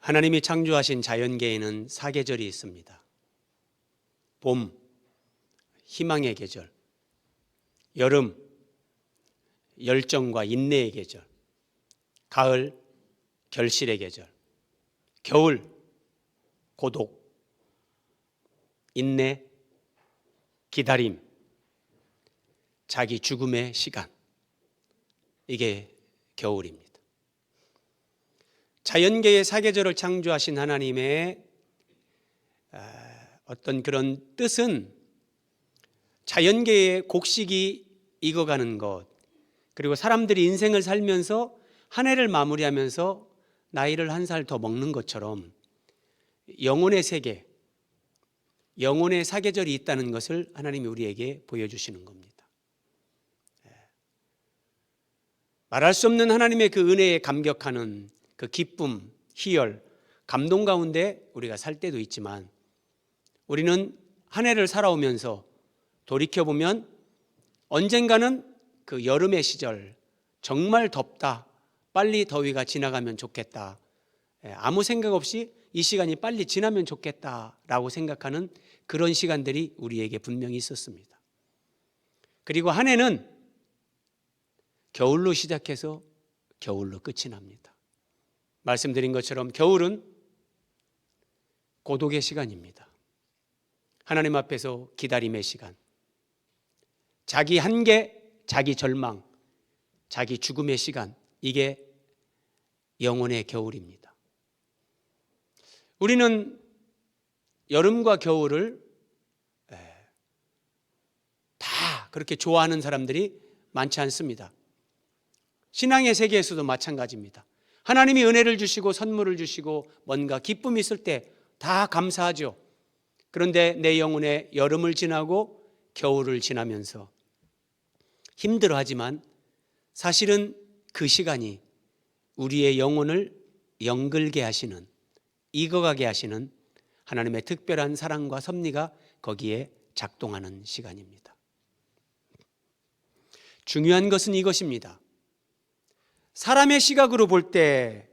하나님이 창조하신 자연계에는 사계절이 있습니다. 봄, 희망의 계절; 여름, 열정과 인내의 계절; 가을, 결실의 계절; 겨울, 고독, 인내, 기다림, 자기 죽음의 시간. 이게 겨울입니다. 자연계의 사계절을 창조하신 하나님의 어떤 그런 뜻은 자연계의 곡식이 익어가는 것, 그리고 사람들이 인생을 살면서 한 해를 마무리하면서 나이를 한 살 더 먹는 것처럼 영혼의 세계, 영혼의 사계절이 있다는 것을 하나님이 우리에게 보여주시는 겁니다. 말할 수 없는 하나님의 그 은혜에 감격하는 그 기쁨, 희열, 감동 가운데 우리가 살 때도 있지만, 우리는 한 해를 살아오면서 돌이켜보면 언젠가는 그 여름의 시절, 정말 덥다, 빨리 더위가 지나가면 좋겠다, 아무 생각 없이 이 시간이 빨리 지나면 좋겠다라고 생각하는 그런 시간들이 우리에게 분명히 있었습니다. 그리고 한 해는 겨울로 시작해서 겨울로 끝이 납니다. 말씀드린 것처럼 겨울은 고독의 시간입니다. 하나님 앞에서 기다림의 시간, 자기 한계, 자기 절망, 자기 죽음의 시간, 이게 영혼의 겨울입니다. 우리는 여름과 겨울을 다 그렇게 좋아하는 사람들이 많지 않습니다. 신앙의 세계에서도 마찬가지입니다. 하나님이 은혜를 주시고 선물을 주시고 뭔가 기쁨이 있을 때 다 감사하죠. 그런데 내 영혼의 여름을 지나고 겨울을 지나면서 힘들어하지만 사실은 그 시간이 우리의 영혼을 영글게 하시는, 익어가게 하시는 하나님의 특별한 사랑과 섭리가 거기에 작동하는 시간입니다. 중요한 것은 이것입니다. 사람의 시각으로 볼 때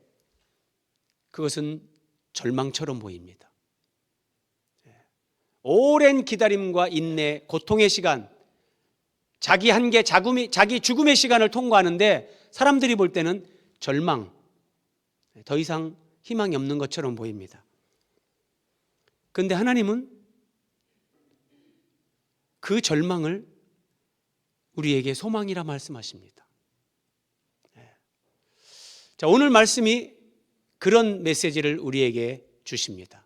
그것은 절망처럼 보입니다. 오랜 기다림과 인내, 고통의 시간, 자기 한계, 자기 죽음의 시간을 통과하는데 사람들이 볼 때는 절망, 더 이상 희망이 없는 것처럼 보입니다. 그런데 하나님은 그 절망을 우리에게 소망이라 말씀하십니다. 자, 오늘 말씀이 그런 메시지를 우리에게 주십니다.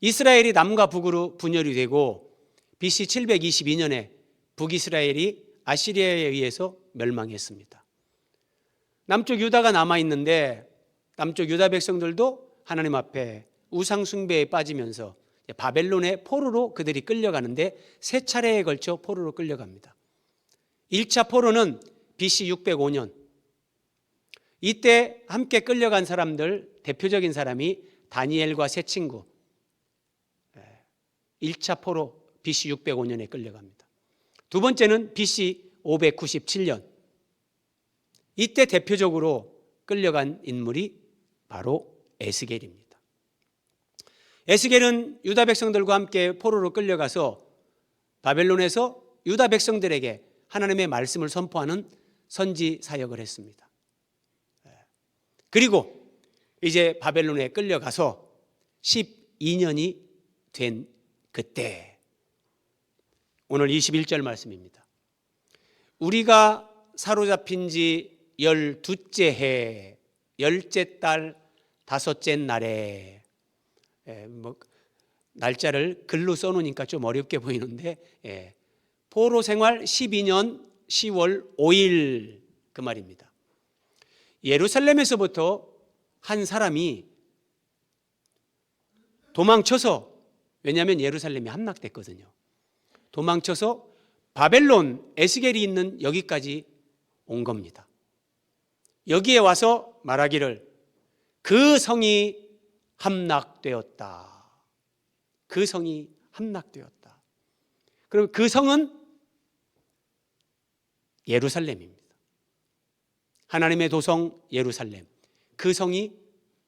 이스라엘이 남과 북으로 분열이 되고 BC 722년에 북이스라엘이 아시리아에 의해서 멸망했습니다. 남쪽 유다가 남아있는데 남쪽 유다 백성들도 하나님 앞에 우상 숭배에 빠지면서 바벨론의 포로로 그들이 끌려가는데 세 차례에 걸쳐 포로로 끌려갑니다. 1차 포로는 BC 605년, 이때 함께 끌려간 사람들 대표적인 사람이 다니엘과 세 친구, 1차 포로 BC 605년에 끌려갑니다. 두 번째는 BC 597년, 이때 대표적으로 끌려간 인물이 바로 에스겔입니다. 에스겔은 유다 백성들과 함께 포로로 끌려가서 바벨론에서 유다 백성들에게 하나님의 말씀을 선포하는 선지 사역을 했습니다. 그리고 이제 바벨론에 끌려가서 12년이 된 그때, 오늘 21절 말씀입니다. 우리가 사로잡힌 지 12째 해 10째 달 5째 날에, 날짜를 글로 써놓으니까 좀 어렵게 보이는데, 포로 생활 12년 10월 5일 그 말입니다. 예루살렘에서부터 한 사람이 도망쳐서, 왜냐하면 예루살렘이 함락됐거든요. 도망쳐서 바벨론 에스겔이 있는 여기까지 온 겁니다. 여기에 와서 말하기를 그 성이 함락되었다. 그 성이 함락되었다. 그럼 그 성은 예루살렘입니다. 하나님의 도성 예루살렘, 그 성이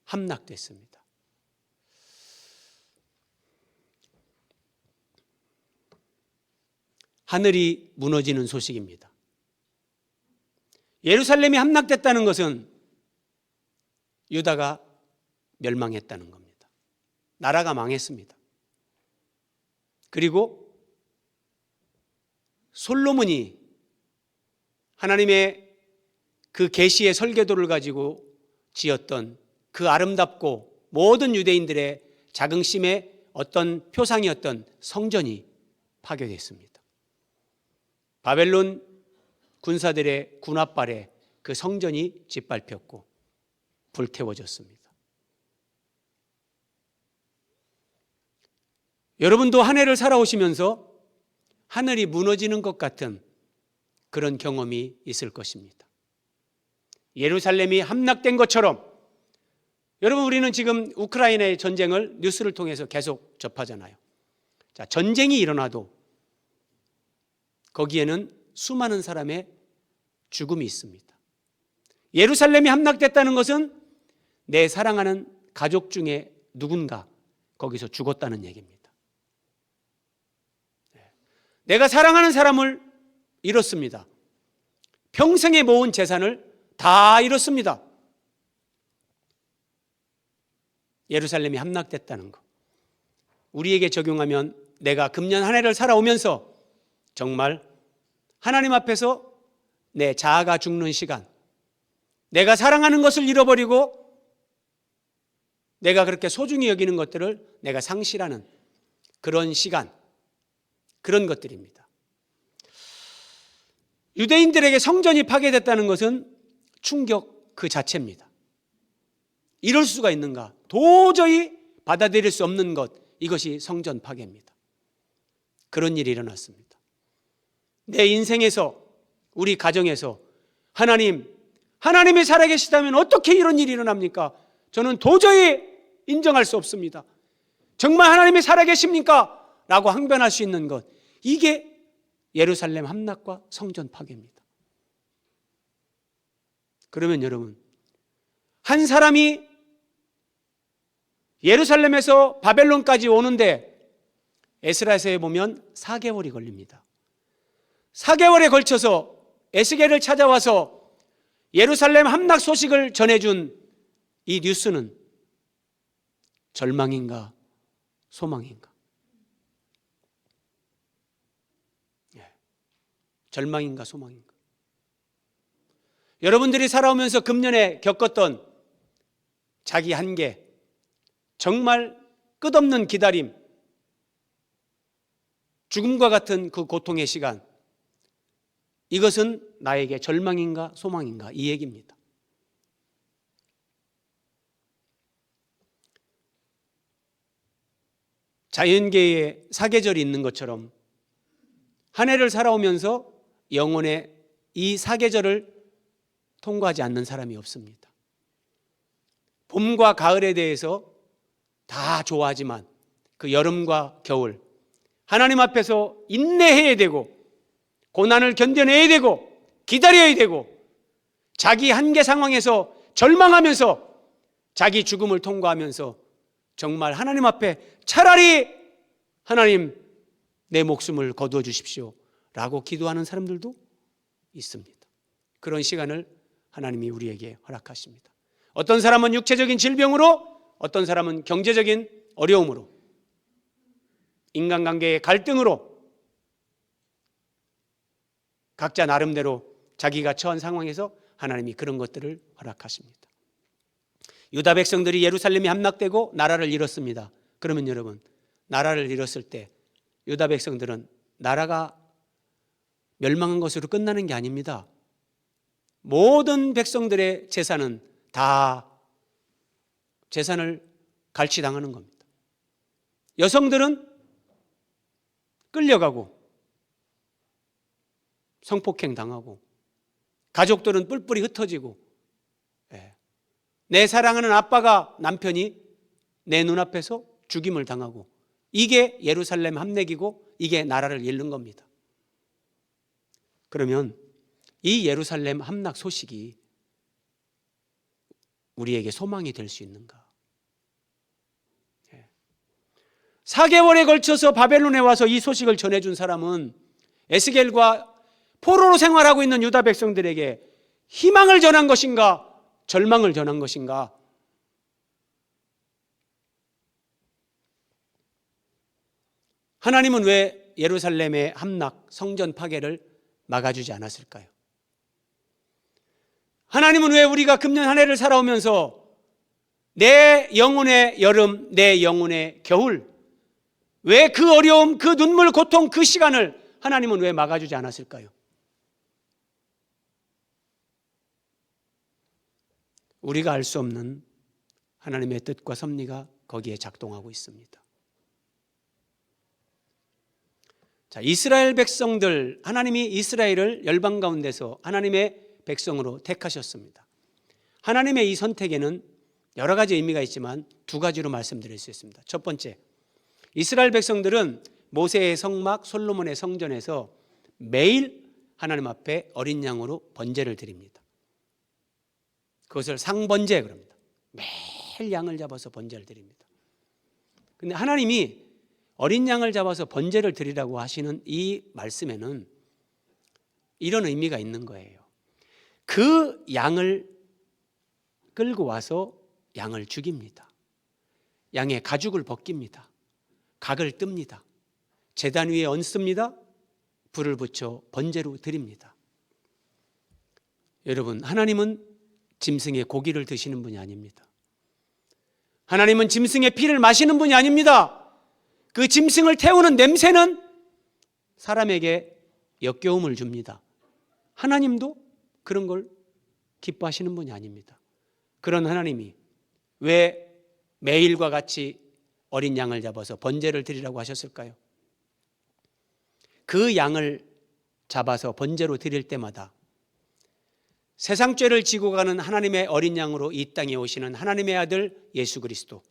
함락됐습니다. 하늘이 무너지는 소식입니다. 예루살렘이 함락됐다는 것은 유다가 멸망했다는 겁니다. 나라가 망했습니다. 그리고 솔로몬이 하나님의 그 계시의 설계도를 가지고 지었던 그 아름답고 모든 유대인들의 자긍심의 어떤 표상이었던 성전이 파괴됐습니다. 바벨론 군사들의 군합발에 그 성전이 짓밟혔고 불태워졌습니다. 여러분도 한 해를 살아오시면서 하늘이 무너지는 것 같은 그런 경험이 있을 것입니다. 예루살렘이 함락된 것처럼, 여러분 우리는 지금 우크라이나의 전쟁을 뉴스를 통해서 계속 접하잖아요. 자, 전쟁이 일어나도 거기에는 수많은 사람의 죽음이 있습니다. 예루살렘이 함락됐다는 것은 내 사랑하는 가족 중에 누군가 거기서 죽었다는 얘기입니다. 내가 사랑하는 사람을 잃었습니다. 평생에 모은 재산을 다 잃었습니다. 예루살렘이 함락됐다는 것, 우리에게 적용하면 내가 금년 한 해를 살아오면서 정말 하나님 앞에서 내 자아가 죽는 시간, 내가 사랑하는 것을 잃어버리고 내가 그렇게 소중히 여기는 것들을 내가 상실하는 그런 시간, 그런 것들입니다. 유대인들에게 성전이 파괴됐다는 것은 충격 그 자체입니다. 이럴 수가 있는가? 도저히 받아들일 수 없는 것, 이것이 성전 파괴입니다. 그런 일이 일어났습니다. 내 인생에서, 우리 가정에서 하나님이 살아계시다면 어떻게 이런 일이 일어납니까? 저는 도저히 인정할 수 없습니다. 정말 하나님이 살아계십니까? 라고 항변할 수 있는 것, 이게 예루살렘 함락과 성전 파괴입니다. 그러면 여러분, 한 사람이 예루살렘에서 바벨론까지 오는데 에스라서에 보면 4개월이 걸립니다. 4개월에 걸쳐서 에스겔을 찾아와서 예루살렘 함락 소식을 전해준 이 뉴스는 절망인가 소망인가? 절망인가 소망인가? 여러분들이 살아오면서 금년에 겪었던 자기 한계, 정말 끝없는 기다림, 죽음과 같은 그 고통의 시간, 이것은 나에게 절망인가 소망인가? 이 얘기입니다. 자연계에 사계절이 있는 것처럼 한 해를 살아오면서 영혼의 이 사계절을 통과하지 않는 사람이 없습니다. 봄과 가을에 대해서 다 좋아하지만 그 여름과 겨울, 하나님 앞에서 인내해야 되고 고난을 견뎌내야 되고 기다려야 되고 자기 한계 상황에서 절망하면서 자기 죽음을 통과하면서 정말 하나님 앞에 차라리 하나님 내 목숨을 거두어 주십시오 라고 기도하는 사람들도 있습니다. 그런 시간을 하나님이 우리에게 허락하십니다. 어떤 사람은 육체적인 질병으로, 어떤 사람은 경제적인 어려움으로, 인간관계의 갈등으로, 각자 나름대로 자기가 처한 상황에서 하나님이 그런 것들을 허락하십니다. 유다 백성들이 예루살렘이 함락되고 나라를 잃었습니다. 그러면 여러분, 나라를 잃었을 때 유다 백성들은 나라가 멸망한 것으로 끝나는 게 아닙니다. 모든 백성들의 재산은 다 재산을 갈취당하는 겁니다. 여성들은 끌려가고 성폭행 당하고, 가족들은 뿔뿔이 흩어지고, 내 사랑하는 아빠가, 남편이 내 눈앞에서 죽임을 당하고, 이게 예루살렘 함락이고 이게 나라를 잃는 겁니다. 그러면 이 예루살렘 함락 소식이 우리에게 소망이 될 수 있는가? 4개월에 걸쳐서 바벨론에 와서 이 소식을 전해준 사람은 에스겔과 포로로 생활하고 있는 유다 백성들에게 희망을 전한 것인가? 절망을 전한 것인가? 하나님은 왜 예루살렘의 함락, 성전 파괴를 막아주지 않았을까요? 하나님은 왜 우리가 금년 한 해를 살아오면서 내 영혼의 여름, 내 영혼의 겨울, 왜 그 어려움, 그 눈물, 고통, 그 시간을 하나님은 왜 막아주지 않았을까요? 우리가 알 수 없는 하나님의 뜻과 섭리가 거기에 작동하고 있습니다. 자, 이스라엘 백성들, 하나님이 이스라엘을 열방 가운데서 하나님의 백성으로 택하셨습니다. 하나님의 이 선택에는 여러 가지 의미가 있지만 두 가지로 말씀드릴 수 있습니다. 첫 번째, 이스라엘 백성들은 모세의 성막, 솔로몬의 성전에서 매일 하나님 앞에 어린 양으로 번제를 드립니다. 그것을 상번제 그럽니다. 매일 양을 잡아서 번제를 드립니다. 그런데 하나님이 어린 양을 잡아서 번제를 드리라고 하시는 이 말씀에는 이런 의미가 있는 거예요. 그 양을 끌고 와서 양을 죽입니다. 양의 가죽을 벗깁니다. 각을 뜹니다. 제단 위에 얹습니다. 불을 붙여 번제로 드립니다. 여러분, 하나님은 짐승의 고기를 드시는 분이 아닙니다. 하나님은 짐승의 피를 마시는 분이 아닙니다. 그 짐승을 태우는 냄새는 사람에게 역겨움을 줍니다. 하나님도 그런 걸 기뻐하시는 분이 아닙니다. 그런 하나님이 왜 매일과 같이 어린 양을 잡아서 번제를 드리라고 하셨을까요? 그 양을 잡아서 번제로 드릴 때마다 세상 죄를 지고 가는 하나님의 어린 양으로 이 땅에 오시는 하나님의 아들 예수 그리스도,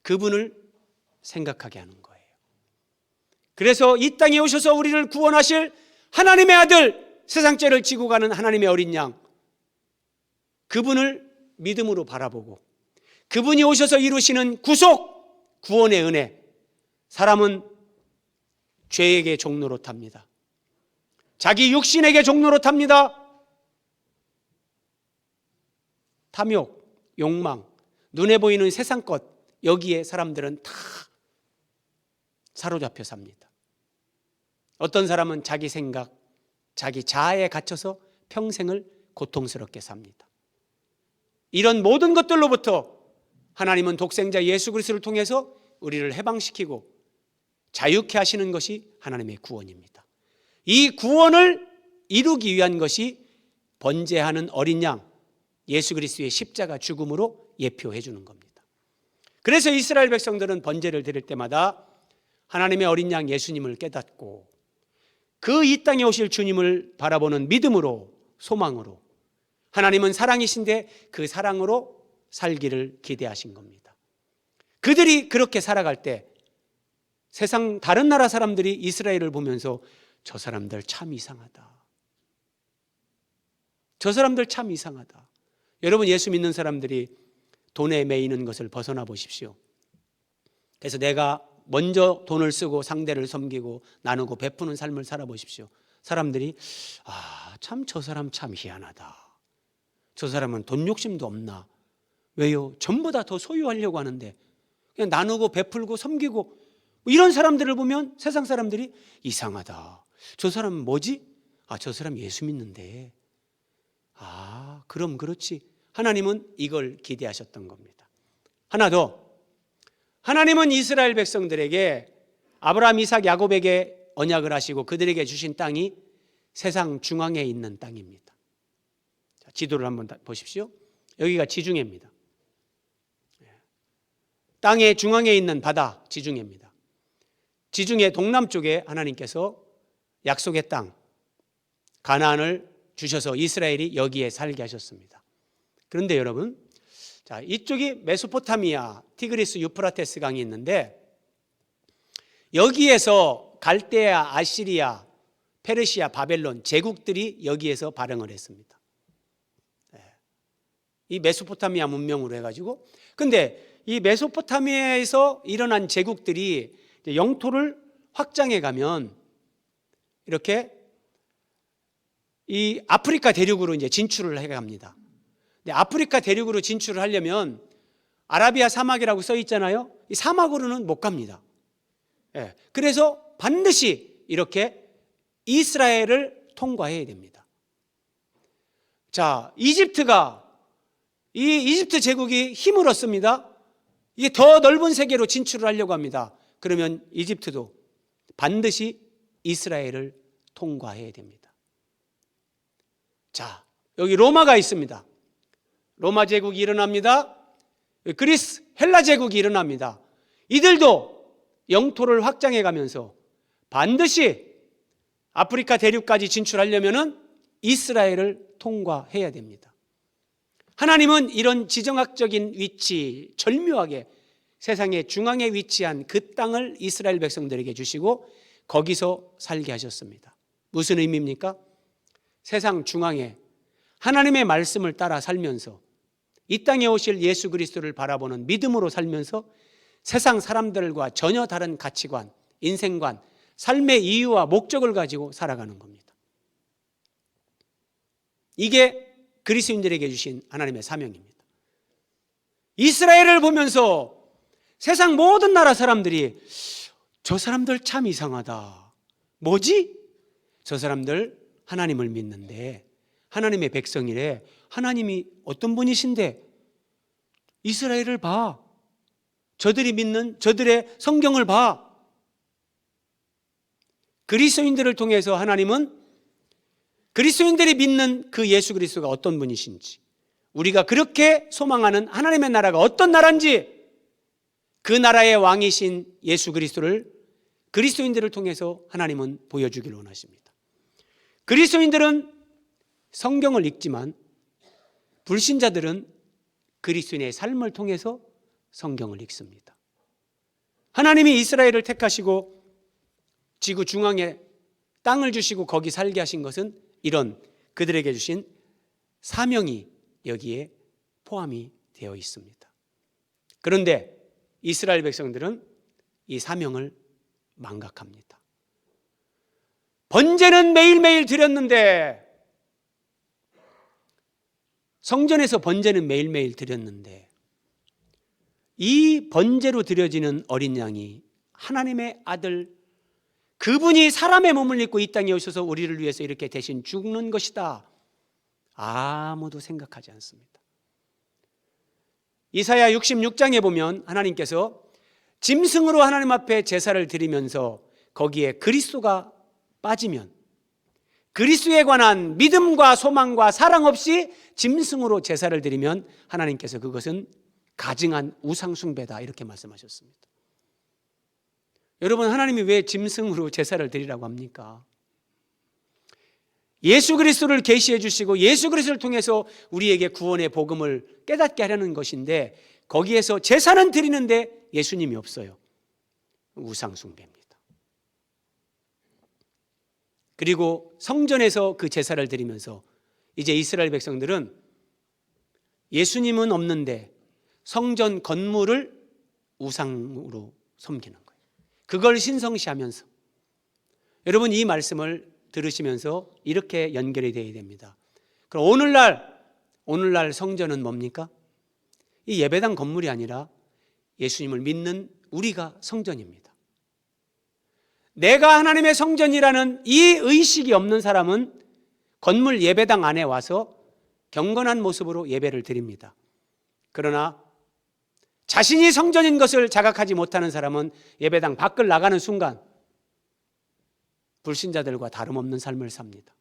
그분을 생각하게 하는 거예요. 그래서 이 땅에 오셔서 우리를 구원하실 하나님의 아들, 세상 죄를 지고 가는 하나님의 어린 양, 그분을 믿음으로 바라보고 그분이 오셔서 이루시는 구속, 구원의 은혜, 사람은 죄에게 종로로 탑니다. 자기 육신에게 종로로 탑니다. 탐욕, 욕망, 눈에 보이는 세상 것, 여기에 사람들은 다 사로잡혀 삽니다. 어떤 사람은 자기 생각, 자기 자아에 갇혀서 평생을 고통스럽게 삽니다. 이런 모든 것들로부터 하나님은 독생자 예수 그리스도를 통해서 우리를 해방시키고 자유케 하시는 것이 하나님의 구원입니다. 이 구원을 이루기 위한 것이 번제하는 어린 양 예수 그리스도의 십자가 죽음으로 예표해 주는 겁니다. 그래서 이스라엘 백성들은 번제를 드릴 때마다 하나님의 어린 양 예수님을 깨닫고 그 이 땅에 오실 주님을 바라보는 믿음으로, 소망으로, 하나님은 사랑이신데 그 사랑으로 살기를 기대하신 겁니다. 그들이 그렇게 살아갈 때 세상 다른 나라 사람들이 이스라엘을 보면서 저 사람들 참 이상하다. 저 사람들 참 이상하다. 여러분, 예수 믿는 사람들이 돈에 매이는 것을 벗어나 보십시오. 그래서 내가 먼저 돈을 쓰고 상대를 섬기고 나누고 베푸는 삶을 살아보십시오. 사람들이 참 저 사람 참 희한하다. 저 사람은 돈 욕심도 없나? 왜요? 전부 다 더 소유하려고 하는데 그냥 나누고 베풀고 섬기고 이런 사람들을 보면 세상 사람들이 이상하다. 저 사람은 뭐지? 저 사람 예수 믿는데. 그럼 그렇지. 하나님은 이걸 기대하셨던 겁니다. 하나 더. 하나님은 이스라엘 백성들에게 아브라함, 이삭, 야곱에게 언약을 하시고 그들에게 주신 땅이 세상 중앙에 있는 땅입니다. 자, 지도를 한번 보십시오. 여기가 지중해입니다. 땅의 중앙에 있는 바다, 지중해입니다. 지중해 동남쪽에 하나님께서 약속의 땅 가나안을 주셔서 이스라엘이 여기에 살게 하셨습니다. 그런데 여러분, 자, 이쪽이 메소포타미아, 티그리스, 유프라테스 강이 있는데 여기에서 갈대아, 아시리아, 페르시아, 바벨론 제국들이 여기에서 발흥을 했습니다. 이 메소포타미아 문명으로 해가지고. 근데 이 메소포타미아에서 일어난 제국들이 영토를 확장해 가면 이렇게 이 아프리카 대륙으로 이제 진출을 해 갑니다. 근데 아프리카 대륙으로 진출을 하려면 아라비아 사막이라고 써 있잖아요. 이 사막으로는 못 갑니다. 예. 그래서 반드시 이렇게 이스라엘을 통과해야 됩니다. 자, 이집트가 이 이집트 제국이 힘을 얻습니다. 이게 더 넓은 세계로 진출을 하려고 합니다. 그러면 이집트도 반드시 이스라엘을 통과해야 됩니다. 자, 여기 로마가 있습니다. 로마 제국이 일어납니다. 그리스, 헬라 제국이 일어납니다. 이들도 영토를 확장해 가면서 반드시 아프리카 대륙까지 진출하려면 이스라엘을 통과해야 됩니다. 하나님은 이런 지정학적인 위치, 절묘하게 세상의 중앙에 위치한 그 땅을 이스라엘 백성들에게 주시고 거기서 살게 하셨습니다. 무슨 의미입니까? 세상 중앙에 하나님의 말씀을 따라 살면서 이 땅에 오실 예수 그리스도를 바라보는 믿음으로 살면서 세상 사람들과 전혀 다른 가치관, 인생관, 삶의 이유와 목적을 가지고 살아가는 겁니다. 이게 그리스도인들에게 주신 하나님의 사명입니다. 이스라엘을 보면서 세상 모든 나라 사람들이 저 사람들 참 이상하다. 뭐지? 저 사람들 하나님을 믿는데 하나님의 백성이래. 하나님이 어떤 분이신데 이스라엘을 봐. 저들이 믿는 저들의 성경을 봐. 그리스도인들을 통해서 하나님은 그리스도인들이 믿는 그 예수 그리스도가 어떤 분이신지, 우리가 그렇게 소망하는 하나님의 나라가 어떤 나라인지, 그 나라의 왕이신 예수 그리스도를 그리스도인들을 통해서 하나님은 보여주기를 원하십니다. 그리스도인들은 성경을 읽지만 불신자들은 그리스도인의 삶을 통해서 성경을 읽습니다. 하나님이 이스라엘을 택하시고 지구 중앙에 땅을 주시고 거기 살게 하신 것은 이런 그들에게 주신 사명이 여기에 포함이 되어 있습니다. 그런데 이스라엘 백성들은 이 사명을 망각합니다. 번제는 매일매일 드렸는데, 성전에서 번제는 매일매일 드렸는데 이 번제로 드려지는 어린 양이 하나님의 아들, 그분이 사람의 몸을 입고 이 땅에 오셔서 우리를 위해서 이렇게 대신 죽는 것이다, 아무도 생각하지 않습니다. 이사야 66장에 보면 하나님께서 짐승으로 하나님 앞에 제사를 드리면서 거기에 그리스도가 빠지면, 그리스도에 관한 믿음과 소망과 사랑 없이 짐승으로 제사를 드리면 하나님께서 그것은 가증한 우상숭배다, 이렇게 말씀하셨습니다. 여러분, 하나님이 왜 짐승으로 제사를 드리라고 합니까? 예수 그리스도를 계시해 주시고 예수 그리스도를 통해서 우리에게 구원의 복음을 깨닫게 하려는 것인데, 거기에서 제사는 드리는데 예수님이 없어요. 우상숭배입니다. 그리고 성전에서 그 제사를 드리면서 이제 이스라엘 백성들은 예수님은 없는데 성전 건물을 우상으로 섬기는 거예요. 그걸 신성시하면서, 여러분 이 말씀을 들으시면서 이렇게 연결이 되어야 됩니다. 그럼 오늘날 성전은 뭡니까? 이 예배당 건물이 아니라 예수님을 믿는 우리가 성전입니다. 내가 하나님의 성전이라는 이 의식이 없는 사람은 건물 예배당 안에 와서 경건한 모습으로 예배를 드립니다. 그러나 자신이 성전인 것을 자각하지 못하는 사람은 예배당 밖을 나가는 순간 불신자들과 다름없는 삶을 삽니다.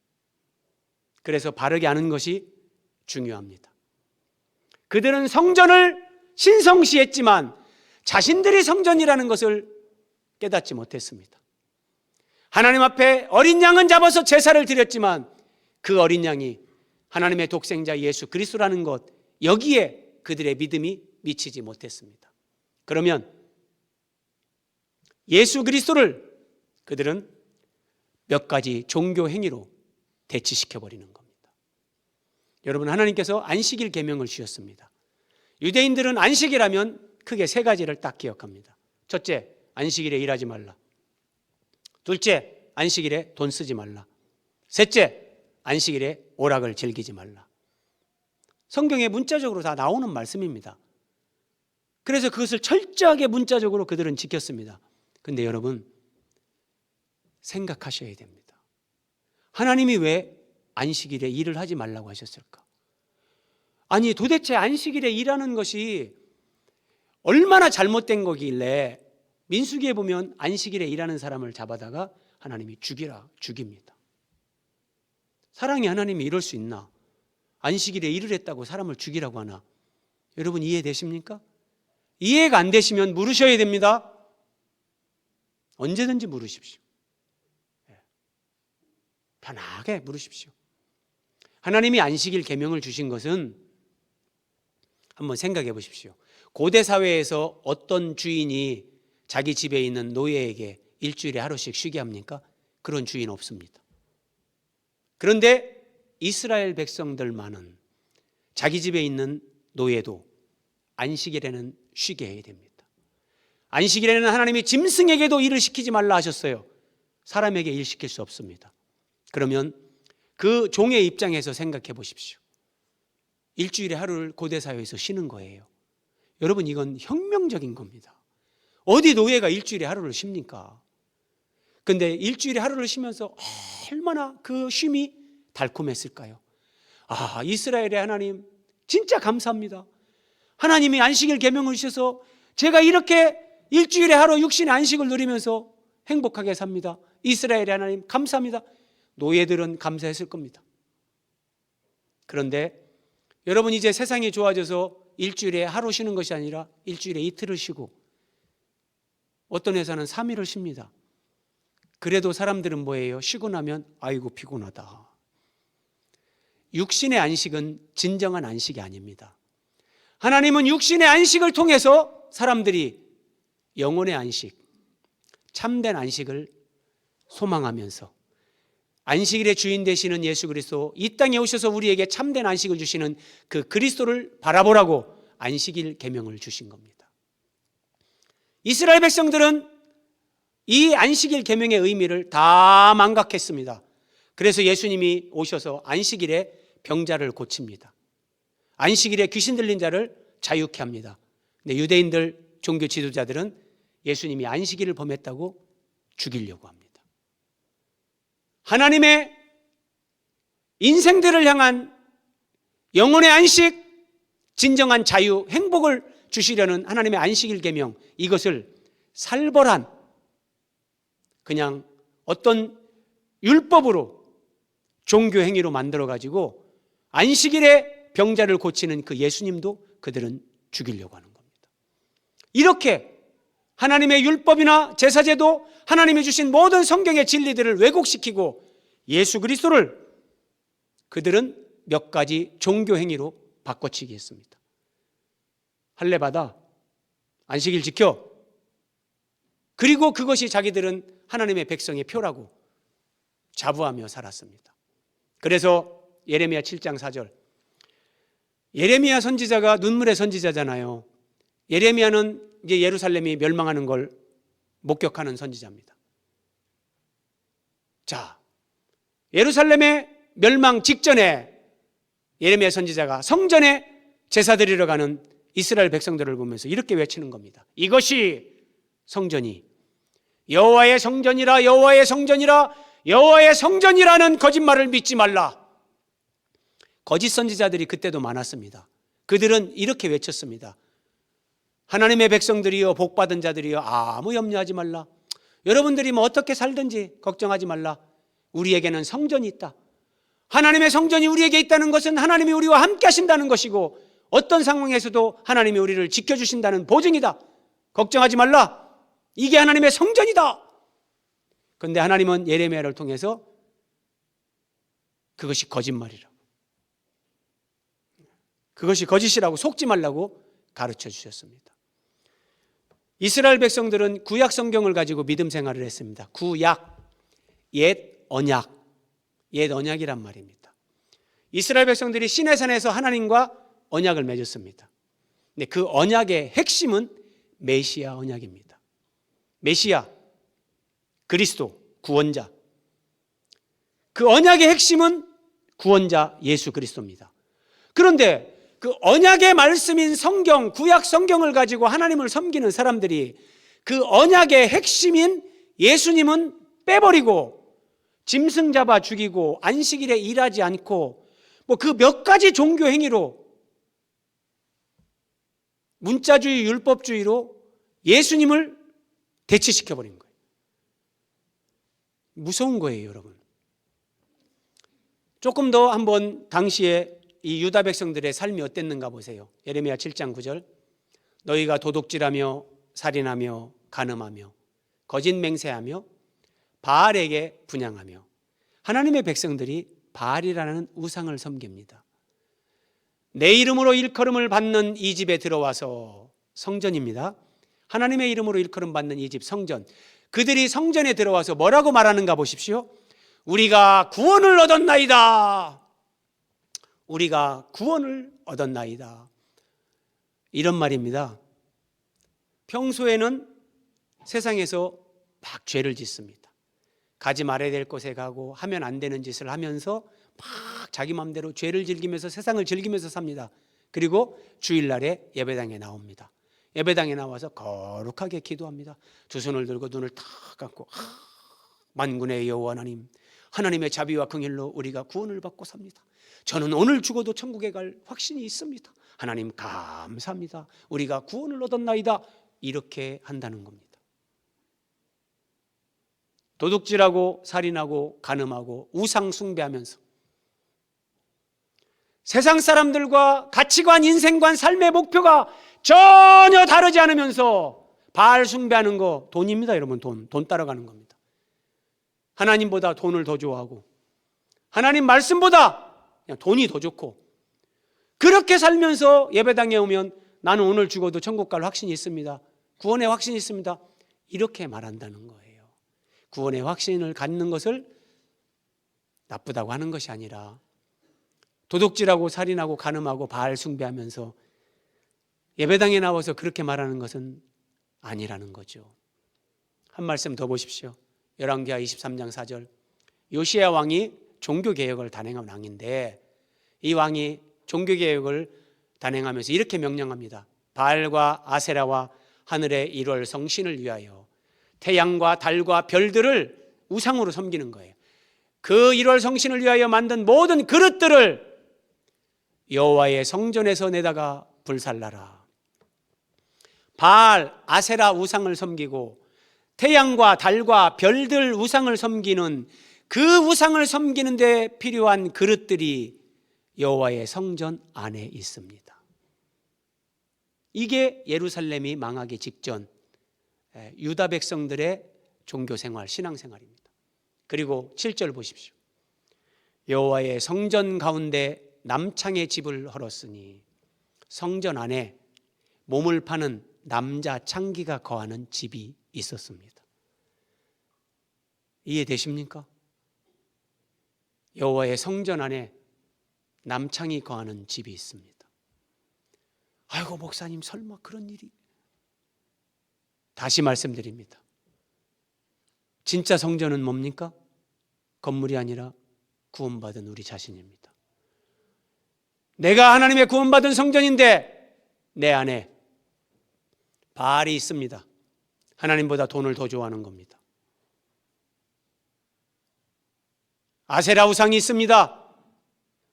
그래서 바르게 아는 것이 중요합니다. 그들은 성전을 신성시했지만 자신들이 성전이라는 것을 깨닫지 못했습니다. 하나님 앞에 어린 양은 잡아서 제사를 드렸지만 그 어린 양이 하나님의 독생자 예수 그리스도라는 것, 여기에 그들의 믿음이 미치지 못했습니다. 그러면 예수 그리스도를 그들은 몇 가지 종교 행위로 대치시켜 버리는 겁니다. 여러분, 하나님께서 안식일 계명을 주셨습니다. 유대인들은 안식이라면 크게 세 가지를 딱 기억합니다. 첫째, 안식일에 일하지 말라. 둘째, 안식일에 돈 쓰지 말라. 셋째, 안식일에 오락을 즐기지 말라. 성경에 문자적으로 다 나오는 말씀입니다. 그래서 그것을 철저하게 문자적으로 그들은 지켰습니다. 그런데 여러분, 생각하셔야 됩니다. 하나님이 왜 안식일에 일을 하지 말라고 하셨을까? 아니, 도대체 안식일에 일하는 것이 얼마나 잘못된 거길래 민수기에 보면 안식일에 일하는 사람을 잡아다가 하나님이 죽입니다. 사랑의 하나님이 이럴 수 있나? 안식일에 일을 했다고 사람을 죽이라고 하나? 여러분, 이해되십니까? 이해가 안 되시면 물으셔야 됩니다. 언제든지 물으십시오. 편하게 물으십시오. 하나님이 안식일 계명을 주신 것은 한번 생각해 보십시오. 고대 사회에서 어떤 주인이 자기 집에 있는 노예에게 일주일에 하루씩 쉬게 합니까? 그런 주인 없습니다. 그런데 이스라엘 백성들만은 자기 집에 있는 노예도 안식일에는 쉬게 해야 됩니다. 안식일에는 하나님이 짐승에게도 일을 시키지 말라 하셨어요. 사람에게 일 시킬 수 없습니다. 그러면 그 종의 입장에서 생각해 보십시오. 일주일에 하루를 고대 사회에서 쉬는 거예요. 여러분, 이건 혁명적인 겁니다. 어디 노예가 일주일에 하루를 쉽니까? 근데 일주일에 하루를 쉬면서 얼마나 그 쉼이 달콤했을까요? 아, 이스라엘의 하나님 진짜 감사합니다. 하나님이 안식일 계명을 주셔서 제가 이렇게 일주일에 하루 육신의 안식을 누리면서 행복하게 삽니다. 이스라엘의 하나님 감사합니다. 노예들은 감사했을 겁니다. 그런데 여러분, 이제 세상이 좋아져서 일주일에 하루 쉬는 것이 아니라 일주일에 이틀을 쉬고 어떤 회사는 3일을 쉽니다. 그래도 사람들은 뭐예요? 쉬고 나면 아이고 피곤하다. 육신의 안식은 진정한 안식이 아닙니다. 하나님은 육신의 안식을 통해서 사람들이 영혼의 안식, 참된 안식을 소망하면서 안식일의 주인 되시는 예수 그리스도, 이 땅에 오셔서 우리에게 참된 안식을 주시는 그 그리스도를 바라보라고 안식일 계명을 주신 겁니다. 이스라엘 백성들은 이 안식일 계명의 의미를 다 망각했습니다. 그래서 예수님이 오셔서 안식일에 병자를 고칩니다. 안식일에 귀신 들린 자를 자유케 합니다. 근데 유대인들 종교 지도자들은 예수님이 안식일을 범했다고 죽이려고 합니다. 하나님의 인생들을 향한 영혼의 안식, 진정한 자유, 행복을 주시려는 하나님의 안식일 계명, 이것을 살벌한 그냥 어떤 율법으로 종교 행위로 만들어가지고 안식일에 병자를 고치는 그 예수님도 그들은 죽이려고 하는 겁니다. 이렇게 하나님의 율법이나 제사제도, 하나님이 주신 모든 성경의 진리들을 왜곡시키고 예수 그리스도를 그들은 몇 가지 종교 행위로 바꿔치기 했습니다. 할례 받아, 안식일 지켜, 그리고 그것이 자기들은 하나님의 백성의 표라고 자부하며 살았습니다. 그래서 예레미야 7장 4절, 예레미야 선지자가 눈물의 선지자잖아요. 예레미야는 이제 예루살렘이 멸망하는 걸 목격하는 선지자입니다. 자, 예루살렘의 멸망 직전에 예레미야 선지자가 성전에 제사 드리러 가는 이스라엘 백성들을 보면서 이렇게 외치는 겁니다. 이것이 성전이 여호와의 성전이라, 여호와의 성전이라, 여호와의 성전이라는 거짓말을 믿지 말라. 거짓 선지자들이 그때도 많았습니다. 그들은 이렇게 외쳤습니다. 하나님의 백성들이여, 복받은 자들이여, 아무 염려하지 말라. 여러분들이 뭐 어떻게 살든지 걱정하지 말라. 우리에게는 성전이 있다. 하나님의 성전이 우리에게 있다는 것은 하나님이 우리와 함께 하신다는 것이고 어떤 상황에서도 하나님이 우리를 지켜주신다는 보증이다. 걱정하지 말라. 이게 하나님의 성전이다. 그런데 하나님은 예레미야를 통해서 그것이 거짓말이라고, 그것이 거짓이라고 속지 말라고 가르쳐 주셨습니다. 이스라엘 백성들은 구약 성경을 가지고 믿음 생활을 했습니다. 구약, 옛 언약, 옛 언약이란 말입니다. 이스라엘 백성들이 시내산에서 하나님과 언약을 맺었습니다. 근데 그 언약의 핵심은 메시아 언약입니다. 메시아, 그리스도, 구원자. 그 언약의 핵심은 구원자 예수 그리스도입니다. 그런데 그 언약의 말씀인 성경, 구약 성경을 가지고 하나님을 섬기는 사람들이 그 언약의 핵심인 예수님은 빼버리고 짐승 잡아 죽이고 안식일에 일하지 않고 뭐 그 몇 가지 종교 행위로 문자주의, 율법주의로 예수님을 대치시켜버린 거예요. 무서운 거예요, 여러분. 조금 더 한번 당시에 이 유다 백성들의 삶이 어땠는가 보세요. 예레미야 7장 9절. 너희가 도둑질하며 살인하며 간음하며 거짓 맹세하며 바알에게 분향하며. 하나님의 백성들이 바알이라는 우상을 섬깁니다. 내 이름으로 일컬음을 받는 이 집에 들어와서, 성전입니다. 하나님의 이름으로 일컬음 받는 이 집 성전, 그들이 성전에 들어와서 뭐라고 말하는가 보십시오. 우리가 구원을 얻었나이다. 우리가 구원을 얻었나이다. 이런 말입니다. 평소에는 세상에서 막 죄를 짓습니다. 가지 말아야 될 곳에 가고 하면 안 되는 짓을 하면서 막 자기 마음대로 죄를 즐기면서 세상을 즐기면서 삽니다. 그리고 주일날에 예배당에 나옵니다. 예배당에 나와서 거룩하게 기도합니다. 두 손을 들고 눈을 탁 감고 만군의 여호와 하나님, 하나님의 자비와 긍휼로 우리가 구원을 받고 삽니다. 저는 오늘 죽어도 천국에 갈 확신이 있습니다. 하나님 감사합니다. 우리가 구원을 얻었나이다. 이렇게 한다는 겁니다. 도둑질하고 살인하고 간음하고 우상 숭배하면서 세상 사람들과 가치관, 인생관, 삶의 목표가 전혀 다르지 않으면서 바알 숭배하는 거 돈입니다, 여러분. 돈 따라가는 겁니다. 하나님보다 돈을 더 좋아하고 하나님 말씀보다 그냥 돈이 더 좋고, 그렇게 살면서 예배당에 오면 나는 오늘 죽어도 천국 갈 확신이 있습니다. 구원의 확신이 있습니다. 이렇게 말한다는 거예요. 구원의 확신을 갖는 것을 나쁘다고 하는 것이 아니라 도둑질하고 살인하고 간음하고 바알 숭배하면서 예배당에 나와서 그렇게 말하는 것은 아니라는 거죠. 한 말씀 더 보십시오. 열왕기하 23장 4절. 요시야 왕이 종교개혁을 단행한 왕인데, 이 왕이 종교개혁을 단행하면서 이렇게 명령합니다. 바알과 아세라와 하늘의 일월 성신을 위하여 태양과 달과 별들을 우상으로 섬기는 거예요. 그 일월 성신을 위하여 만든 모든 그릇들을 여호와의 성전에서 내다가 불살라라. 바알, 아세라 우상을 섬기고 태양과 달과 별들 우상을 섬기는 그 우상을 섬기는 데 필요한 그릇들이 여호와의 성전 안에 있습니다. 이게 예루살렘이 망하기 직전 유다 백성들의 종교생활, 신앙생활입니다. 그리고 7절 보십시오. 여호와의 성전 가운데 남창의 집을 헐었으니, 성전 안에 몸을 파는 남자 창기가 거하는 집이 있었습니다. 이해되십니까? 여호와의 성전 안에 남창이 거하는 집이 있습니다. 아이고 목사님, 설마 그런 일이? 다시 말씀드립니다. 진짜 성전은 뭡니까? 건물이 아니라 구원받은 우리 자신입니다. 내가 하나님의 구원받은 성전인데 내 안에 바알이 있습니다. 하나님보다 돈을 더 좋아하는 겁니다. 아세라 우상이 있습니다.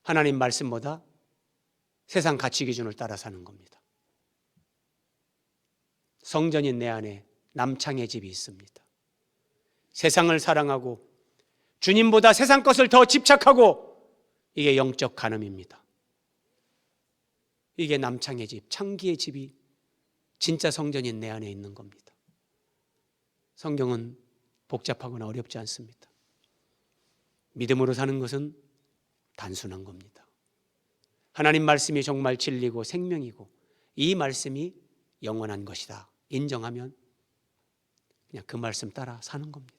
하나님 말씀보다 세상 가치 기준을 따라 사는 겁니다. 성전인 내 안에 남창의 집이 있습니다. 세상을 사랑하고 주님보다 세상 것을 더 집착하고, 이게 영적 간음입니다. 이게 남창의 집, 창기의 집이 진짜 성전인 내 안에 있는 겁니다. 성경은 복잡하거나 어렵지 않습니다. 믿음으로 사는 것은 단순한 겁니다. 하나님 말씀이 정말 진리고 생명이고 이 말씀이 영원한 것이다 인정하면 그냥 그 말씀 따라 사는 겁니다.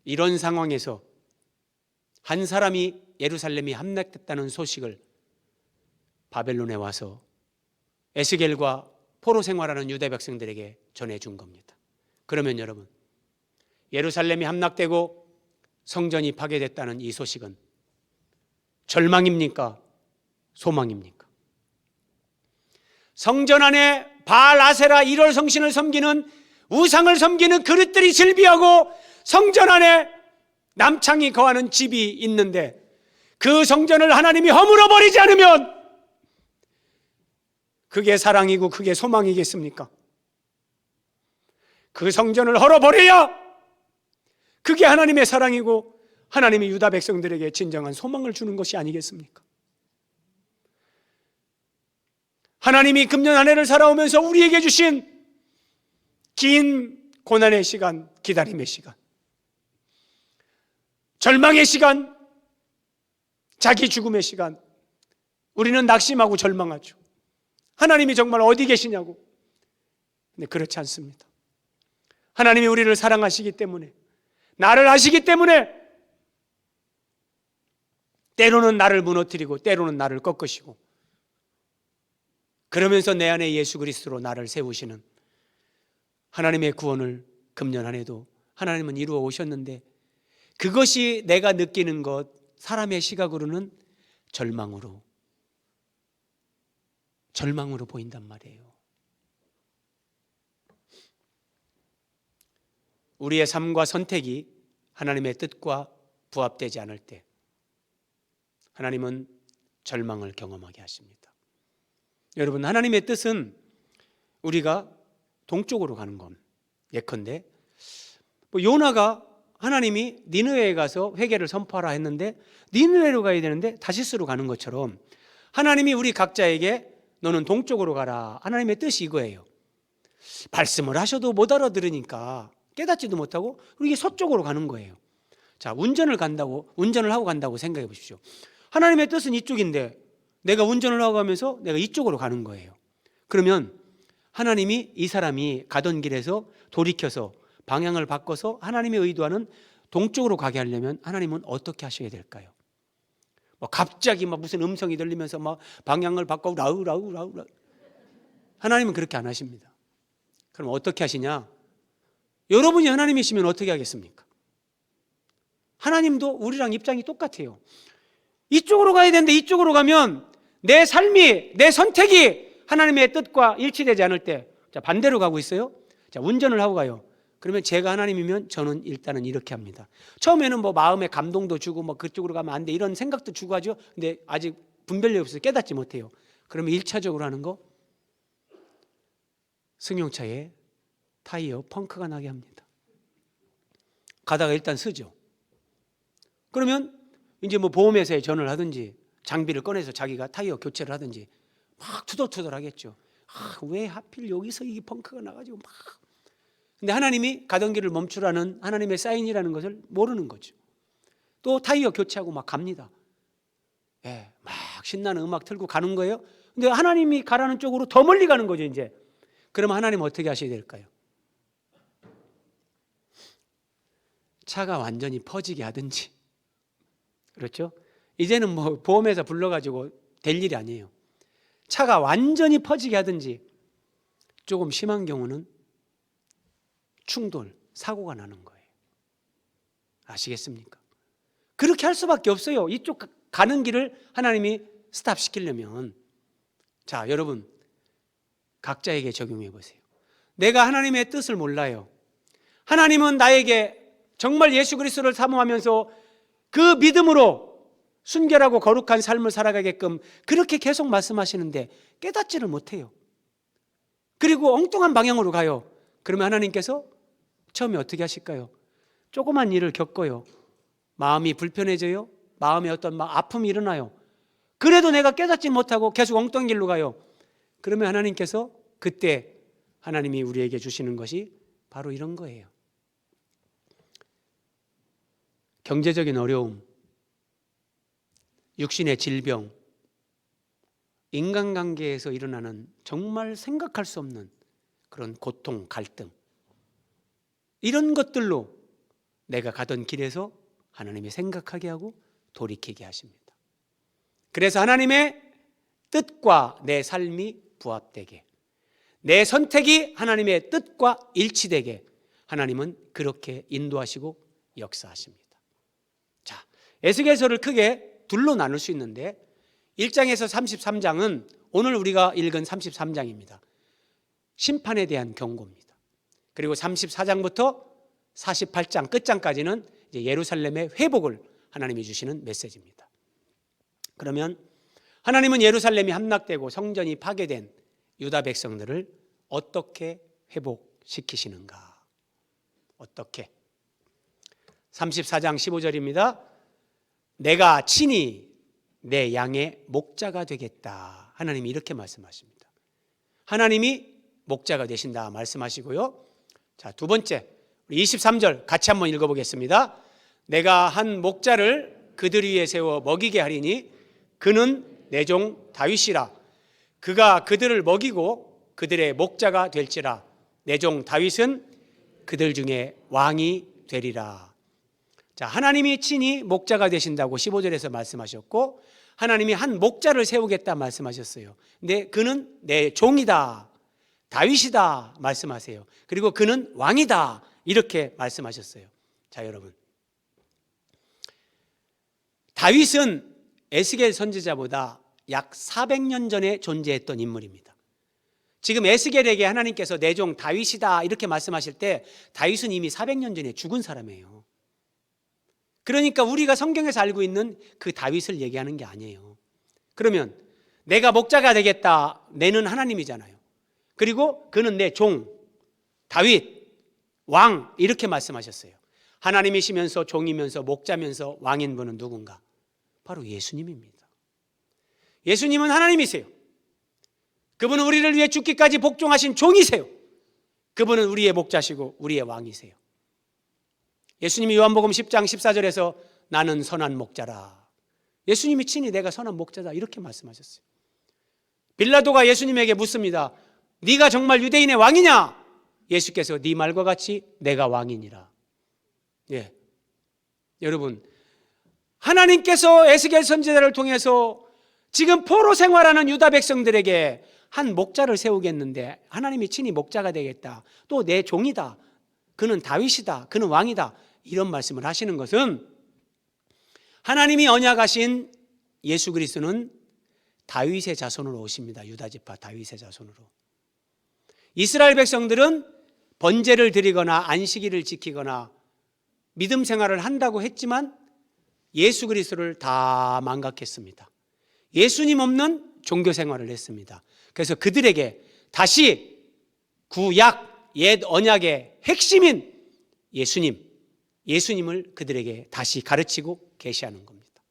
이런 상황에서 한 사람이 예루살렘이 함락됐다는 소식을 바벨론에 와서 에스겔과 포로 생활하는 유대 백성들에게 전해준 겁니다. 그러면 여러분, 예루살렘이 함락되고 성전이 파괴됐다는 이 소식은 절망입니까? 소망입니까? 성전 안에 바알, 아세라, 1월 성신을 섬기는, 우상을 섬기는 그릇들이 즐비하고 성전 안에 남창이 거하는 집이 있는데 그 성전을 하나님이 허물어 버리지 않으면 그게 사랑이고 그게 소망이겠습니까? 그 성전을 헐어버려야 그게 하나님의 사랑이고 하나님이 유다 백성들에게 진정한 소망을 주는 것이 아니겠습니까? 하나님이 금년 한 해를 살아오면서 우리에게 주신 긴 고난의 시간, 기다림의 시간, 절망의 시간, 자기 죽음의 시간, 우리는 낙심하고 절망하죠. 하나님이 정말 어디 계시냐고. 근데 그렇지 않습니다. 하나님이 우리를 사랑하시기 때문에, 나를 아시기 때문에 때로는 나를 무너뜨리고 때로는 나를 꺾으시고, 그러면서 내 안에 예수 그리스도로 나를 세우시는 하나님의 구원을 금년 한 해도 하나님은 이루어 오셨는데, 그것이 내가 느끼는 것, 사람의 시각으로는 절망으로 보인단 말이에요. 우리의 삶과 선택이 하나님의 뜻과 부합되지 않을 때 하나님은 절망을 경험하게 하십니다. 여러분, 하나님의 뜻은 우리가 동쪽으로 가는 것. 예컨대 요나가 하나님이 니느웨에 가서 회개를 선포하라 했는데 니느웨로 가야 되는데 다시스로 가는 것처럼 하나님이 우리 각자에게 너는 동쪽으로 가라. 하나님의 뜻이 이거예요. 말씀을 하셔도 못 알아들으니까 깨닫지도 못하고 이게 서쪽으로 가는 거예요. 자, 운전을 하고 간다고 생각해 보십시오. 하나님의 뜻은 이쪽인데 내가 운전을 하고 가면서 내가 이쪽으로 가는 거예요. 그러면 하나님이 이 사람이 가던 길에서 돌이켜서 방향을 바꿔서 하나님의 의도하는 동쪽으로 가게 하려면 하나님은 어떻게 하셔야 될까요? 갑자기 무슨 음성이 들리면서 방향을 바꿔 라우. 하나님은 그렇게 안 하십니다. 그럼 어떻게 하시냐? 여러분이 하나님이시면 어떻게 하겠습니까? 하나님도 우리랑 입장이 똑같아요. 이쪽으로 가야 되는데 이쪽으로 가면 내 삶이, 내 선택이 하나님의 뜻과 일치되지 않을 때, 자, 반대로 가고 있어요. 자, 운전을 하고 가요. 그러면 제가 하나님이면 저는 일단은 이렇게 합니다. 처음에는 마음에 감동도 주고 그쪽으로 가면 안 돼 이런 생각도 주고 하죠. 근데 아직 분별력이 없어서 깨닫지 못해요. 그러면 1차적으로 하는 거, 승용차에 타이어 펑크가 나게 합니다. 가다가 일단 쓰죠. 그러면 이제 보험회사에 전화를 하든지 장비를 꺼내서 자기가 타이어 교체를 하든지 막 투덜투덜 하겠죠. 왜 하필 여기서 이 펑크가 나가지고 막. 근데 하나님이 가던 길을 멈추라는 하나님의 사인이라는 것을 모르는 거죠. 또 타이어 교체하고 막 갑니다. 예, 막 신나는 음악 틀고 가는 거예요. 근데 하나님이 가라는 쪽으로 더 멀리 가는 거죠, 이제. 그러면 하나님은 어떻게 하셔야 될까요? 차가 완전히 퍼지게 하든지. 그렇죠? 이제는 보험회사 불러가지고 될 일이 아니에요. 차가 완전히 퍼지게 하든지, 조금 심한 경우는 충돌, 사고가 나는 거예요. 아시겠습니까? 그렇게 할 수밖에 없어요. 이쪽 가는 길을 하나님이 스탑시키려면. 자, 여러분 각자에게 적용해 보세요. 내가 하나님의 뜻을 몰라요. 하나님은 나에게 정말 예수 그리스도를 사모하면서 그 믿음으로 순결하고 거룩한 삶을 살아가게끔 그렇게 계속 말씀하시는데 깨닫지를 못해요. 그리고 엉뚱한 방향으로 가요. 그러면 하나님께서 처음에 어떻게 하실까요? 조그만 일을 겪어요. 마음이 불편해져요. 마음에 어떤 아픔이 일어나요. 그래도 내가 깨닫지 못하고 계속 엉뚱한 길로 가요. 그러면 하나님께서 그때 하나님이 우리에게 주시는 것이 바로 이런 거예요. 경제적인 어려움, 육신의 질병, 인간관계에서 일어나는 정말 생각할 수 없는 그런 고통, 갈등, 이런 것들로 내가 가던 길에서 하나님이 생각하게 하고 돌이키게 하십니다. 그래서 하나님의 뜻과 내 삶이 부합되게, 내 선택이 하나님의 뜻과 일치되게 하나님은 그렇게 인도하시고 역사하십니다. 자, 에스겔서를 크게 둘로 나눌 수 있는데 1장에서 33장은 오늘 우리가 읽은 33장입니다. 심판에 대한 경고입니다. 그리고 34장부터 48장 끝장까지는 이제 예루살렘의 회복을 하나님이 주시는 메시지입니다. 그러면 하나님은 예루살렘이 함락되고 성전이 파괴된 유다 백성들을 어떻게 회복시키시는가? 어떻게? 34장 15절입니다. 내가 친히 내 양의 목자가 되겠다. 하나님이 이렇게 말씀하십니다. 하나님이 목자가 되신다 말씀하시고요. 자, 두 번째 23절 같이 한번 읽어보겠습니다. 내가 한 목자를 그들 위에 세워 먹이게 하리니 그는 내 종 다윗이라. 그가 그들을 먹이고 그들의 목자가 될지라. 내 종 다윗은 그들 중에 왕이 되리라. 자, 하나님이 친히 목자가 되신다고 15절에서 말씀하셨고 하나님이 한 목자를 세우겠다 말씀하셨어요. 근데 그는 내 종이다, 다윗이다 말씀하세요. 그리고 그는 왕이다 이렇게 말씀하셨어요. 자, 여러분, 다윗은 에스겔 선지자보다 약 400년 전에 존재했던 인물입니다. 지금 에스겔에게 하나님께서 내 종 다윗이다 이렇게 말씀하실 때 다윗은 이미 400년 전에 죽은 사람이에요. 그러니까 우리가 성경에서 알고 있는 그 다윗을 얘기하는 게 아니에요. 그러면 내가 목자가 되겠다, 내는 하나님이잖아요. 그리고 그는 내 종 다윗 왕 이렇게 말씀하셨어요. 하나님이시면서 종이면서 목자면서 왕인 분은 누군가? 바로 예수님입니다. 예수님은 하나님이세요. 그분은 우리를 위해 죽기까지 복종하신 종이세요. 그분은 우리의 목자시고 우리의 왕이세요. 예수님이 요한복음 10장 14절에서 나는 선한 목자라. 예수님이 친히 내가 선한 목자다 이렇게 말씀하셨어요. 빌라도가 예수님에게 묻습니다. 네가 정말 유대인의 왕이냐? 예수께서 네 말과 같이 내가 왕이니라. 예. 여러분, 하나님께서 에스겔 선지자를 통해서 지금 포로 생활하는 유다 백성들에게 한 목자를 세우겠는데 하나님이 친히 목자가 되겠다. 또 내 종이다. 그는 다윗이다. 그는 왕이다. 이런 말씀을 하시는 것은 하나님이 언약하신 예수 그리스도는 다윗의 자손으로 오십니다. 유다 지파 다윗의 자손으로. 이스라엘 백성들은 번제를 드리거나 안식일을 지키거나 믿음 생활을 한다고 했지만 예수 그리스도를 다 망각했습니다. 예수님 없는 종교 생활을 했습니다. 그래서 그들에게 다시 구약 옛 언약의 핵심인 예수님을 그들에게 다시 가르치고 계시하는 겁니다.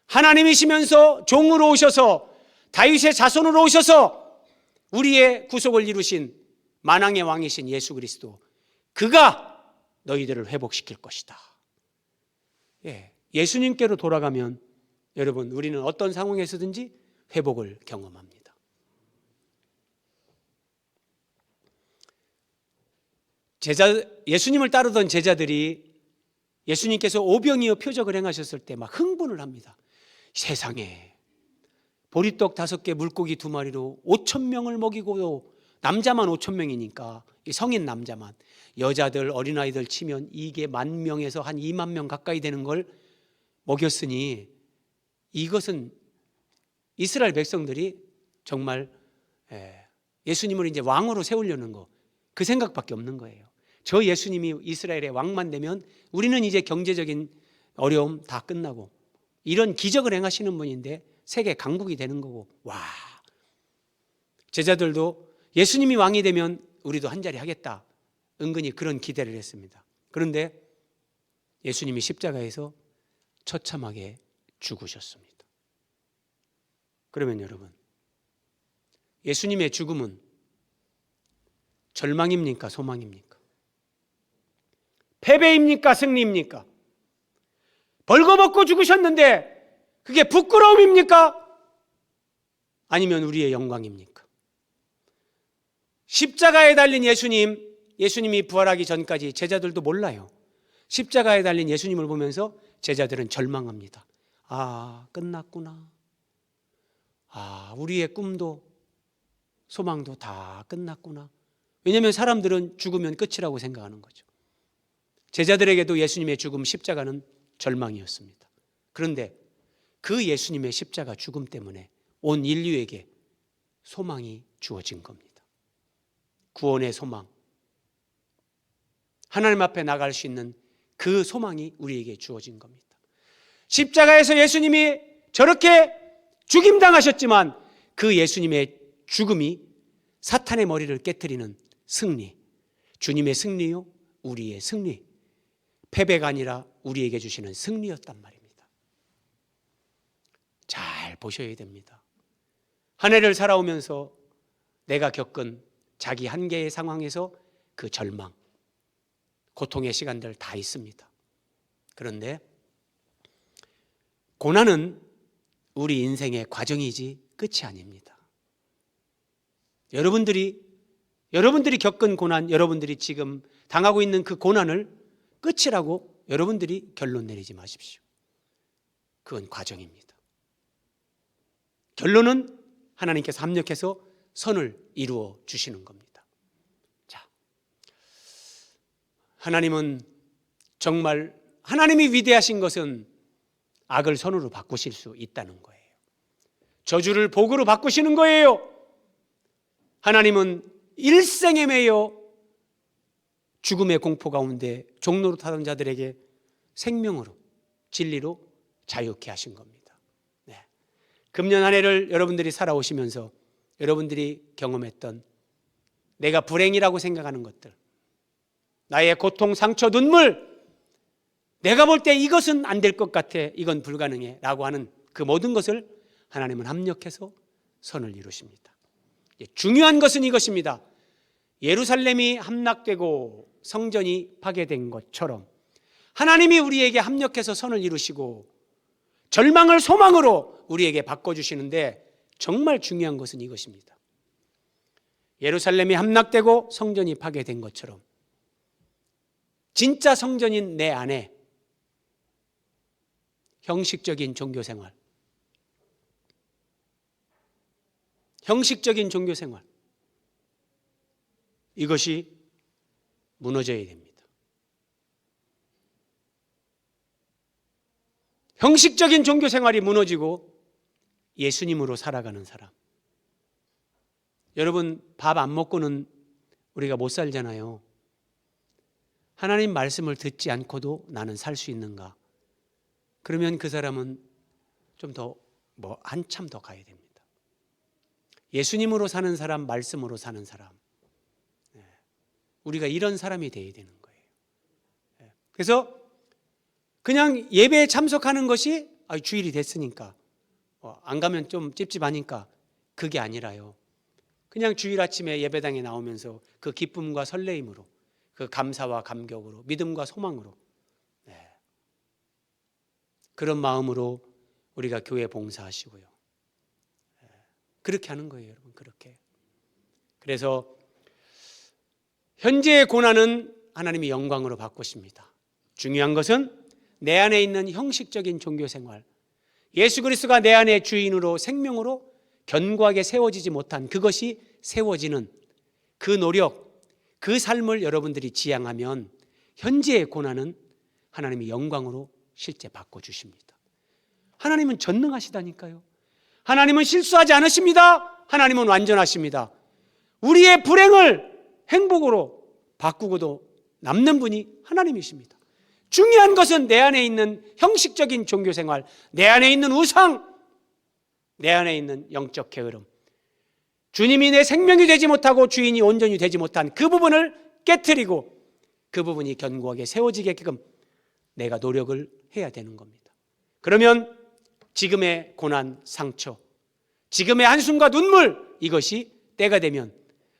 하나님이시면서 종으로 오셔서 다윗의 자손으로 오셔서 우리의 구속을 이루신 만왕의 왕이신 예수 그리스도, 그가 너희들을 회복시킬 것이다. 예수님께로 돌아가면 여러분, 우리는 어떤 상황에서든지 회복을 경험합니다. 예수님을 따르던 제자들이 예수님께서 오병이어 표적을 행하셨을 때 막 흥분을 합니다. 세상에 보리떡 5개 물고기 2마리로 5,000명을 먹이고도 남자만 5,000명이니까 성인 남자만, 여자들 어린아이들 치면 이게 10,000명에서 한 20,000명 가까이 되는 걸 먹였으니 이것은 이스라엘 백성들이 정말 예수님을 이제 왕으로 세우려는 거, 그 생각밖에 없는 거예요. 저 예수님이 이스라엘의 왕만 되면 우리는 이제 경제적인 어려움 다 끝나고, 이런 기적을 행하시는 분인데 세계 강국이 되는 거고, 와, 제자들도 예수님이 왕이 되면 우리도 한자리 하겠다, 은근히 그런 기대를 했습니다. 그런데 예수님이 십자가에서 처참하게 죽으셨습니다. 그러면 여러분, 예수님의 죽음은 절망입니까? 소망입니까? 패배입니까? 승리입니까? 벌거벗고 죽으셨는데 그게 부끄러움입니까? 아니면 우리의 영광입니까? 십자가에 달린 예수님이 부활하기 전까지 제자들도 몰라요. 십자가에 달린 예수님을 보면서 제자들은 절망합니다. 아, 끝났구나. 아, 우리의 꿈도 소망도 다 끝났구나. 왜냐하면 사람들은 죽으면 끝이라고 생각하는 거죠. 제자들에게도 예수님의 죽음, 십자가는 절망이었습니다. 그런데 그 예수님의 십자가 죽음 때문에 온 인류에게 소망이 주어진 겁니다. 구원의 소망, 하나님 앞에 나갈 수 있는 그 소망이 우리에게 주어진 겁니다. 십자가에서 예수님이 저렇게 죽임당하셨지만 그 예수님의 죽음이 사탄의 머리를 깨트리는 승리, 주님의 승리요, 우리의 승리, 패배가 아니라 우리에게 주시는 승리였단 말입니다. 잘 보셔야 됩니다. 한 해를 살아오면서 내가 겪은 자기 한계의 상황에서 그 절망, 고통의 시간들 다 있습니다. 그런데 고난은 우리 인생의 과정이지 끝이 아닙니다. 여러분들이 겪은 고난, 여러분들이 지금 당하고 있는 그 고난을 끝이라고 여러분들이 결론 내리지 마십시오. 그건 과정입니다. 결론은 하나님께서 합력해서 선을 이루어 주시는 겁니다. 자, 하나님은 정말 하나님이 위대하신 것은 악을 선으로 바꾸실 수 있다는 거예요. 저주를 복으로 바꾸시는 거예요. 하나님은 일생에 매여 죽음의 공포 가운데 종로로 타던 자들에게 생명으로, 진리로 자유케 하신 겁니다. 네. 금년 한 해를 여러분들이 살아오시면서 여러분들이 경험했던 내가 불행이라고 생각하는 것들, 나의 고통, 상처, 눈물, 내가 볼 때 이것은 안 될 것 같아, 이건 불가능해 라고 하는 그 모든 것을 하나님은 합력해서 선을 이루십니다. 중요한 것은 이것입니다. 예루살렘이 함락되고 성전이 파괴된 것처럼 하나님이 우리에게 합력해서 선을 이루시고 절망을 소망으로 우리에게 바꿔주시는데 정말 중요한 것은 이것입니다. 예루살렘이 함락되고 성전이 파괴된 것처럼 진짜 성전인 내 안에 형식적인 종교생활, 이것이 무너져야 됩니다. 형식적인 종교생활이 무너지고 예수님으로 살아가는 사람. 여러분, 밥 안 먹고는 우리가 못 살잖아요. 하나님 말씀을 듣지 않고도 나는 살 수 있는가? 그러면 그 사람은 좀 더 한참 더 가야 됩니다. 예수님으로 사는 사람, 말씀으로 사는 사람, 우리가 이런 사람이 되어야 되는 거예요. 그래서 그냥 예배에 참석하는 것이 주일이 됐으니까 안 가면 좀 찝찝하니까, 그게 아니라요. 그냥 주일 아침에 예배당에 나오면서 그 기쁨과 설레임으로, 그 감사와 감격으로, 믿음과 소망으로, 그런 마음으로 우리가 교회 봉사하시고요. 그렇게 하는 거예요, 여러분. 그렇게. 그래서 현재의 고난은 하나님이 영광으로 바꾸십니다. 중요한 것은 내 안에 있는 형식적인 종교생활, 예수 그리스도가 내 안에 주인으로 생명으로 견고하게 세워지지 못한 그것이 세워지는 그 노력, 그 삶을 여러분들이 지향하면 현재의 고난은 하나님이 영광으로 실제 바꿔주십니다. 하나님은 전능하시다니까요. 하나님은 실수하지 않으십니다. 하나님은 완전하십니다. 우리의 불행을 행복으로 바꾸고도 남는 분이 하나님이십니다. 중요한 것은 내 안에 있는 형식적인 종교생활, 내 안에 있는 우상, 내 안에 있는 영적 게으름, 주님이 내 생명이 되지 못하고 주인이 온전히 되지 못한 그 부분을 깨트리고 그 부분이 견고하게 세워지게끔 내가 노력을 해야 되는 겁니다. 그러면 지금의 고난, 상처, 지금의 한숨과 눈물, 이것이 때가 되면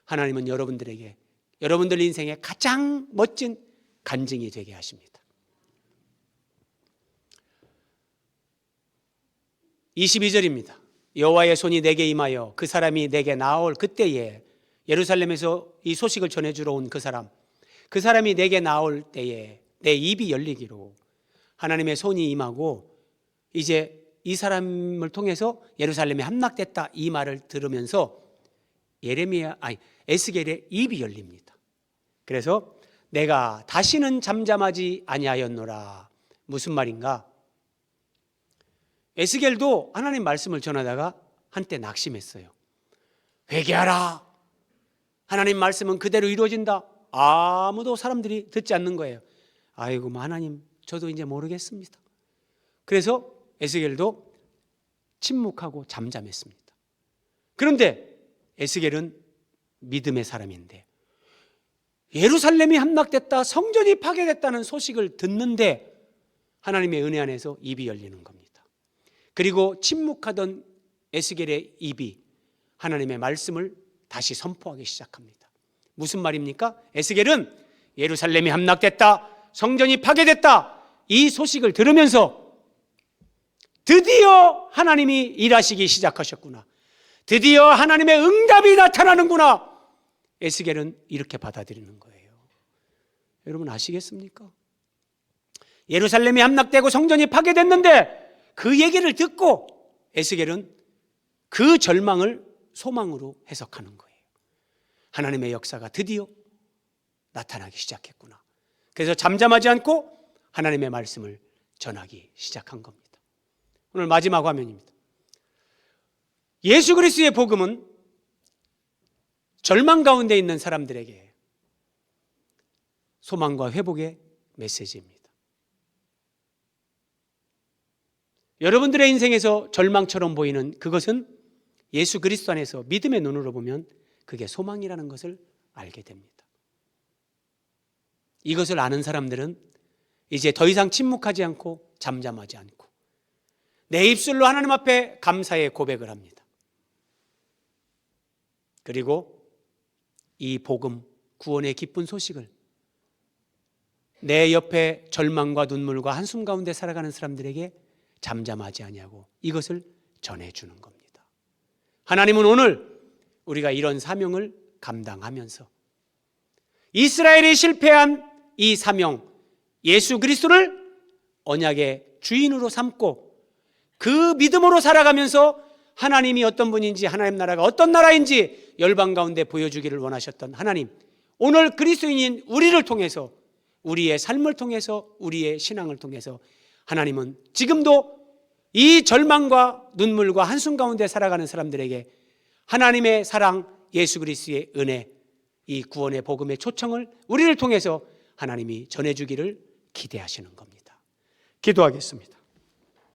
하나님은 여러분들에게, 여러분들 인생의 가장 멋진 간증이 되게 하십니다. 22절입니다. 여호와의 손이 내게 임하여 그 사람이 내게 나아올 그때에, 예루살렘에서 이 소식을 전해주러 온 그 사람이 내게 나아올 때에 내 입이 열리기로 하나님의 손이 임하고 이제 이 사람을 통해서 예루살렘이 함락됐다 이 말을 들으면서 에스겔의 입이 열립니다. 그래서 내가 다시는 잠잠하지 아니하였노라. 무슨 말인가? 에스겔도 하나님 말씀을 전하다가 한때 낙심했어요. 회개하라. 하나님 말씀은 그대로 이루어진다. 아무도 사람들이 듣지 않는 거예요. 아이고 하나님 저도 이제 모르겠습니다. 그래서 에스겔도 침묵하고 잠잠했습니다. 그런데 에스겔은 믿음의 사람인데 예루살렘이 함락됐다, 성전이 파괴됐다는 소식을 듣는데 하나님의 은혜 안에서 입이 열리는 겁니다. 그리고 침묵하던 에스겔의 입이 하나님의 말씀을 다시 선포하기 시작합니다. 무슨 말입니까? 에스겔은 예루살렘이 함락됐다, 성전이 파괴됐다 이 소식을 들으면서 드디어 하나님이 일하시기 시작하셨구나, 드디어 하나님의 응답이 나타나는구나, 에스겔은 이렇게 받아들이는 거예요. 여러분 아시겠습니까? 예루살렘이 함락되고 성전이 파괴됐는데 그 얘기를 듣고 에스겔은 그 절망을 소망으로 해석하는 거예요. 하나님의 역사가 드디어 나타나기 시작했구나. 그래서 잠잠하지 않고 하나님의 말씀을 전하기 시작한 겁니다. 오늘 마지막 화면입니다. 예수 그리스도의 복음은 절망 가운데 있는 사람들에게 소망과 회복의 메시지입니다. 여러분들의 인생에서 절망처럼 보이는 그것은 예수 그리스도 안에서 믿음의 눈으로 보면 그게 소망이라는 것을 알게 됩니다. 이것을 아는 사람들은 이제 더 이상 침묵하지 않고 잠잠하지 않고 내 입술로 하나님 앞에 감사의 고백을 합니다. 그리고 이 복음, 구원의 기쁜 소식을 내 옆에 절망과 눈물과 한숨 가운데 살아가는 사람들에게 잠잠하지 아니하고 이것을 전해주는 겁니다. 하나님은 오늘 우리가 이런 사명을 감당하면서 이스라엘이 실패한 이 사명, 예수 그리스도를 언약의 주인으로 삼고 그 믿음으로 살아가면서 하나님이 어떤 분인지, 하나님 나라가 어떤 나라인지 열방 가운데 보여주기를 원하셨던 하나님, 오늘 그리스도인인 우리를 통해서, 우리의 삶을 통해서, 우리의 신앙을 통해서 하나님은 지금도 이 절망과 눈물과 한숨 가운데 살아가는 사람들에게 하나님의 사랑, 예수 그리스도의 은혜, 이 구원의 복음의 초청을 우리를 통해서 하나님이 전해주기를 기대하시는 겁니다. 기도하겠습니다.